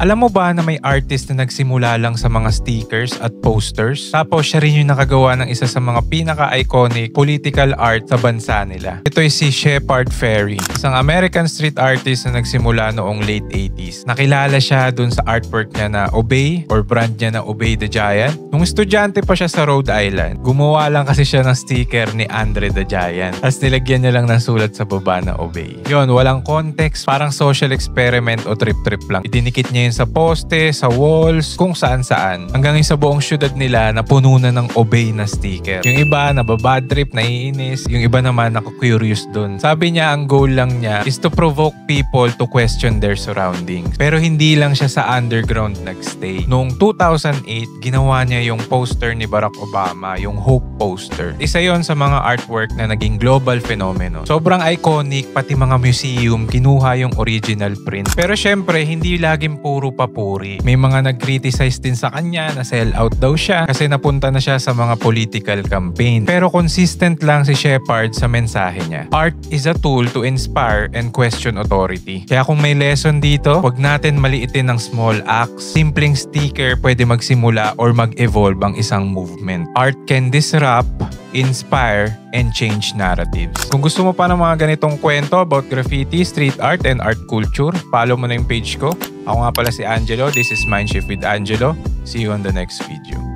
Alam mo ba na may artist na nagsimula lang sa mga stickers at posters? Tapos siya rin yung nakagawa ng isa sa mga pinaka-iconic political art sa bansa nila. Ito ay si Shepard Fairey, isang American street artist na nagsimula noong late 80s. Nakilala siya dun sa artwork niya na Obey or brand niya na Obey the Giant. Nung estudyante pa siya sa Rhode Island, gumawa lang kasi siya ng sticker ni Andre the Giant. Tapos nilagyan niya lang ng sulat sa baba na Obey. Yun, walang context, parang social experiment o trip-trip lang. Idinikit niya yun sa poste, sa walls, kung saan-saan. Hanggang sa buong syudad nila na puno na ng Obey na sticker. Yung iba nababad trip, naiinis. Yung iba naman naku-curious dun. Sabi niya ang goal lang niya is to provoke people to question their surroundings. Pero hindi lang siya sa underground nagstay. Noong 2008, ginawa niya yung poster ni Barack Obama, yung Hope poster. Isa yon sa mga artwork na naging global phenomenon. Sobrang iconic, pati mga museum kinuha yung original print. Pero syempre, hindi laging puro papuri. May mga nag-criticize din sa kanya na sell out daw siya kasi napunta na siya sa mga political campaign. Pero consistent lang si Shepard sa mensahe niya. Art is a tool to inspire and question authority. Kaya kung may lesson dito, wag natin maliitin ng small acts. Simpleng sticker pwede magsimula or mag-evolve ang isang movement. Art can disrupt, inspire, and change narratives. Kung gusto mo pa ng mga ganitong kwento about graffiti, street art, and art culture, follow mo na yung page ko. Ako nga pala si Angelo. This is Mindshift with Angelo. See you on the next video.